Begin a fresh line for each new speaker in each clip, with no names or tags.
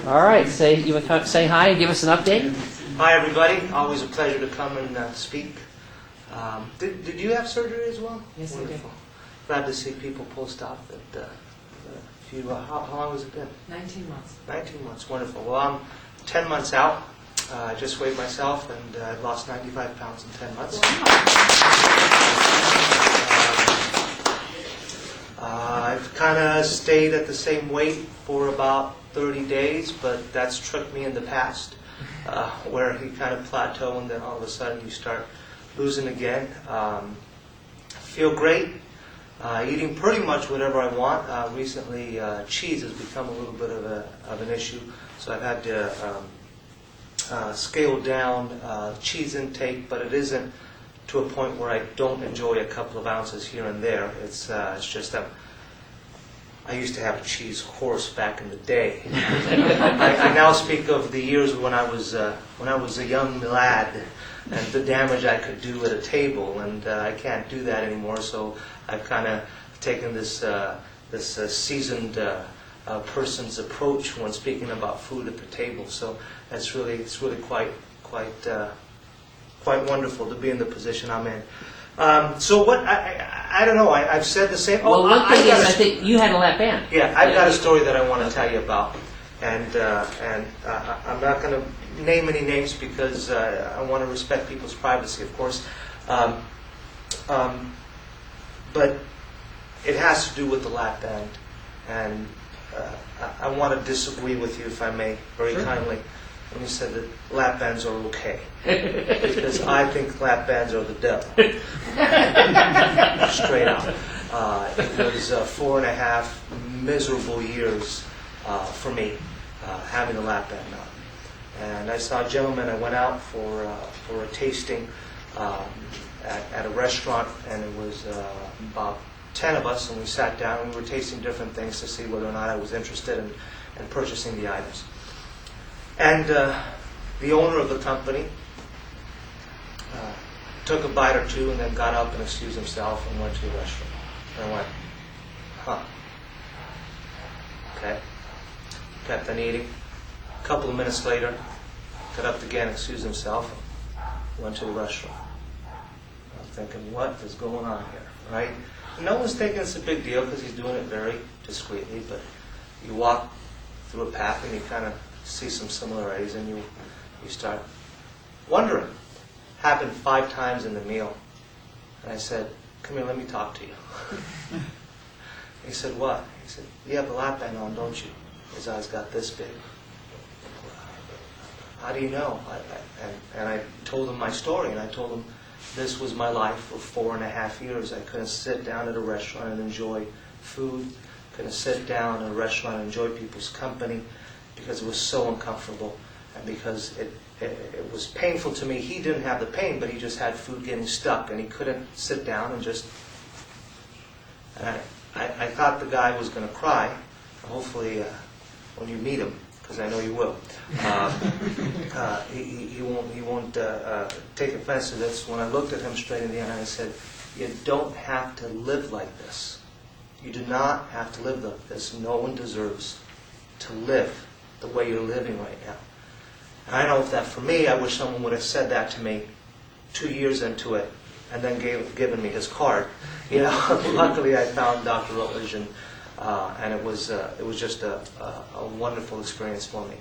All right, you want to say hi and give us an update?
Hi, everybody. Always a pleasure to come and speak. Did you have surgery as well?
Yes,
Wonderful. Glad to see people post-op. How long has it been?
19 months.
19 months. Wonderful. Well, I'm 10 months out. I just weighed myself, and I've lost 95 pounds in 10 months. I've kind of stayed at the same weight for about 30 days, but that's tricked me in the past, where you kind of plateau and then all of a sudden you start losing again. Feel great. Eating pretty much whatever I want. Recently, cheese has become a little bit of an issue, so I've had to scale down cheese intake, but it isn't to a point where I don't enjoy a couple of ounces here and there. It's just that I used to have a cheese horse back in the day. I now speak of the years when I was a young lad and the damage I could do at a table, and I can't do that anymore. So I've kind of taken this seasoned person's approach when speaking about food at the table. So it's really quite wonderful to be in the position I'm in. So what I don't know. I've said the same.
Well, one thing is, I think you had a lap band.
Yeah, I've got a story that I want to tell you about, and I'm not going to name any names because I want to respect people's privacy, of course. But it has to do with the lap band, and I want to disagree with you, if I may, very kindly, when you said that lap bands are okay, because I think lap bands are the devil, straight out. It was 4.5 miserable years for me having a lap band on, and I saw a gentleman. I went out for a tasting at a restaurant, and it was about 10 of us, and we sat down and we were tasting different things to see whether or not I was interested in purchasing the items. And the owner of the company took a bite or two and then got up and excused himself and went to the restaurant. And I went, huh. Okay. Kept on eating. A couple of minutes later, got up again, excused himself, and went to the restaurant. I'm thinking, what is going on here, right? And no one's thinking it's a big deal because he's doing it very discreetly, but you walk through a path and you kind of see some similarities, and you start wondering. Happened 5 times in the meal. And I said, come here, let me talk to you. He said, what? He said, you have a lap band on, don't you? His eyes got this big. How do you know? And I told him my story, and I told him this was my life for 4.5 years. I couldn't sit down at a restaurant and enjoy food. Couldn't sit down at a restaurant and enjoy people's company because it was so uncomfortable, and because it was painful to me. He didn't have the pain, but he just had food getting stuck, and he couldn't sit down and just... And I thought the guy was going to cry. Hopefully, when you meet him, because I know you will, he won't take offense to this. When I looked at him straight in the eye, I said, you don't have to live like this. You do not have to live like this. No one deserves to live the way you're living right now. And I know that for me, I wish someone would have said that to me 2 years into it, and then given me his card. You know, luckily I found Dr. Rutledge, and it was just a wonderful experience for me.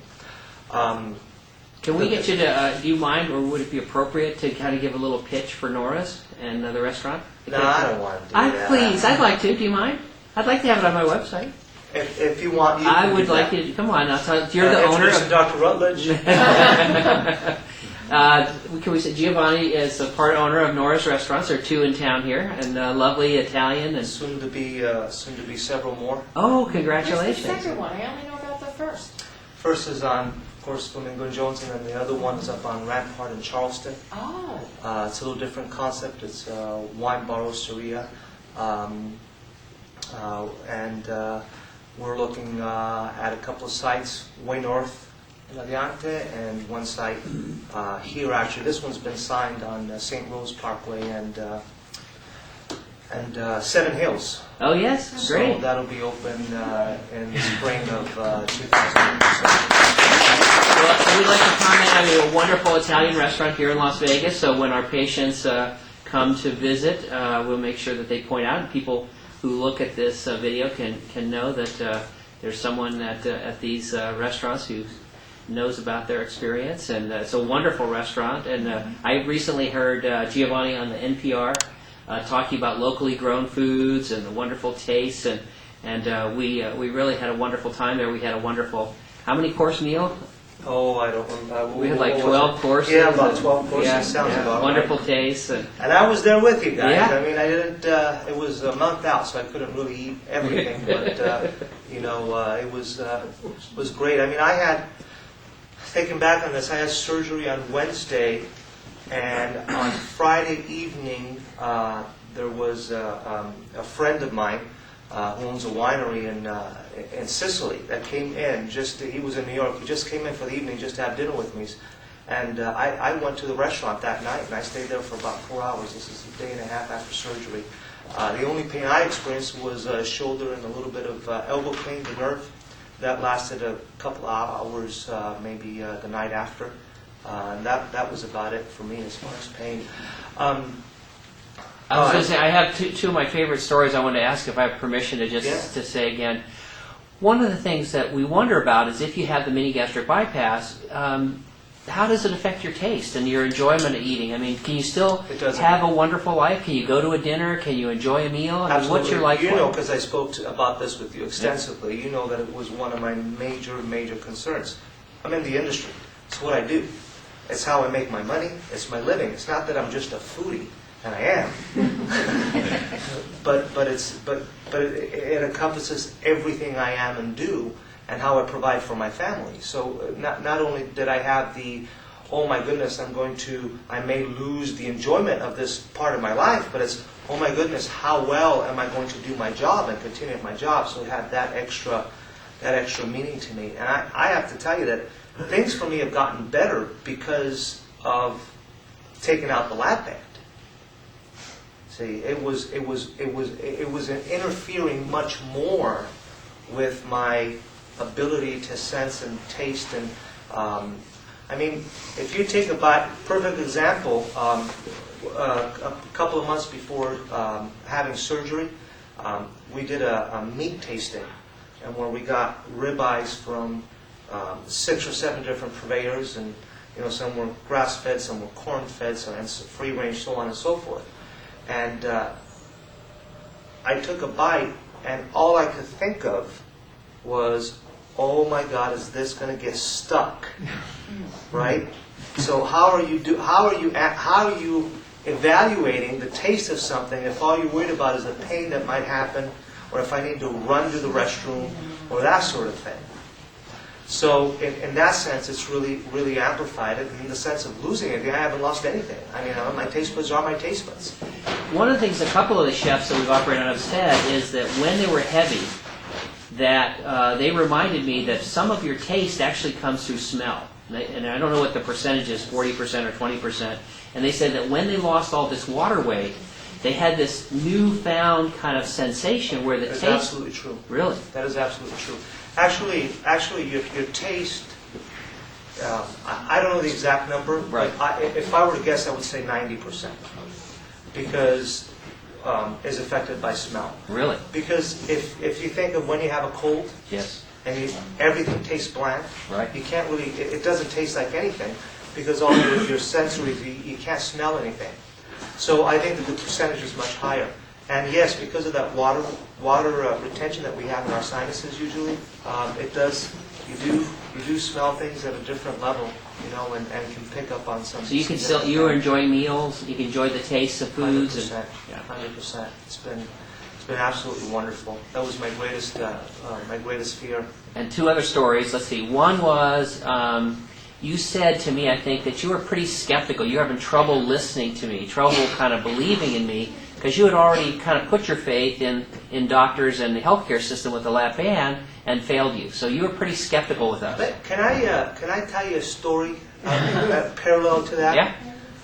Can we get you to, do you mind, or would it be appropriate to kind of give a little pitch for Nora's and the restaurant?
No, I don't want to do that.
Please, I'd like to. Do you mind? I'd like to have it on my website.
If you want, you
I
can
would
do
like
that.
you to, come on, you're the owner of...
Dr. Rutledge.
Can we say Giovanni is a part owner of Nora's Restaurants? There are 2 in town here, and lovely Italian, and
soon to be several more.
Oh,
Where's
congratulations!
the second one? I only know about the first.
First is on, of course, Flamingo and Jones, and then the other one is up on Rampart in Charleston.
Oh.
It's a little different concept. It's wine bar roasteria, and we're looking at a couple of sites way north in Aviante, and one site here. Actually, this one's been signed on St. Rose Parkway and Seven Hills.
Oh yes, great.
So that'll be open in the spring of 2007.
have a wonderful Italian restaurant here in Las Vegas, so when our patients come to visit, we'll make sure that they point out, and people who look at this video can know that there's someone at these restaurants who knows about their experience, and it's a wonderful restaurant. And I recently heard Giovanni on the NPR talking about locally grown foods and the wonderful tastes, and we really had a wonderful time there. We had a wonderful, how many course meal?
Oh, I don't remember.
We had like 12 courses.
Yeah, about 12 courses.
Yeah,
Sounds about
wonderful
right.
taste.
And I was there with you guys.
Yeah.
I mean, I didn't. It was a month out, so I couldn't really eat everything. But it was great. I mean, I had, thinking back on this, I had surgery on Wednesday, and on Friday evening, there was a friend of mine who owns a winery in Sicily that came in. He was in New York. He just came in for the evening just to have dinner with me. And I went to the restaurant that night, and I stayed there for about 4 hours. This is a day and a half after surgery. The only pain I experienced was shoulder and a little bit of elbow pain, the nerve. That lasted a couple of hours, maybe the night after. And that was about it for me as far as pain.
I was going to say, I have two of my favorite stories I want to ask if I have permission to just to say again. One of the things that we wonder about is if you have the mini-gastric bypass, how does it affect your taste and your enjoyment of eating? I mean, can you still have a wonderful life? Can you go to a dinner? Can you enjoy a meal? I mean, what's your life like?
You know, because I spoke about this with you extensively, you know that it was one of my major concerns. I'm in the industry. It's what I do. It's how I make my money. It's my living. It's not that I'm just a foodie. And I am, but it encompasses everything I am and do, and how I provide for my family. So not only did I have the, oh my goodness, I may lose the enjoyment of this part of my life, but it's, oh my goodness, how well am I going to do my job and continue at my job? So it had that extra meaning to me. And I have to tell you that things for me have gotten better because of taking out the lap band. See, it was interfering much more with my ability to sense and taste. And I mean, if you take a perfect example, a couple of months before having surgery, we did a meat tasting, and where we got ribeyes from 6 or 7 different purveyors, and some were grass-fed, some were corn-fed, and free-range, so on and so forth. And I took a bite, and all I could think of was, oh my God, is this going to get stuck? Right? So how are you evaluating the taste of something if all you're worried about is the pain that might happen, or if I need to run to the restroom, or that sort of thing? So in that sense, it's really amplified it. In the sense of losing it, I haven't lost anything. I mean, my taste buds are my taste buds.
One of the things a couple of the chefs that we've operated on have said is that when they were heavy, that they reminded me that some of your taste actually comes through smell. And I don't know what the percentage is, 40% or 20%. And they said that when they lost all this water weight, they had this newfound kind of sensation where the taste...
That's absolutely true.
Really?
That is absolutely true. Actually, your taste, I don't know the exact number,
right.
But if I were to guess, I would say 90%. Because is affected by smell.
Really?
Because if you think of when you have a cold,
yes,
and everything tastes bland,
right.
You can't really, it doesn't taste like anything, because all your sensories, you can't smell anything. So I think that the percentage is much higher. And yes, because of that water retention that we have in our sinuses usually, it does. You do smell things at a different level, and can pick up on some.
So you can still you're enjoying meals. You can enjoy the taste of foods.
100%. 100%. It's been absolutely wonderful. That was my greatest fear.
And 2 other stories. Let's see. One was you said to me, I think, that you were pretty skeptical. You were having trouble listening to me, trouble kind of believing in me, because you had already kind of put your faith in doctors and the healthcare system with the lap band and failed you. So you were pretty skeptical with us.
But can I tell you a story parallel to that?
Yeah.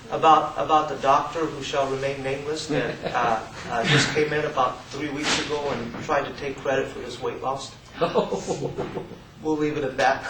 About the doctor who shall remain nameless that just came in about 3 weeks ago and tried to take credit for his weight loss. We'll leave it at that.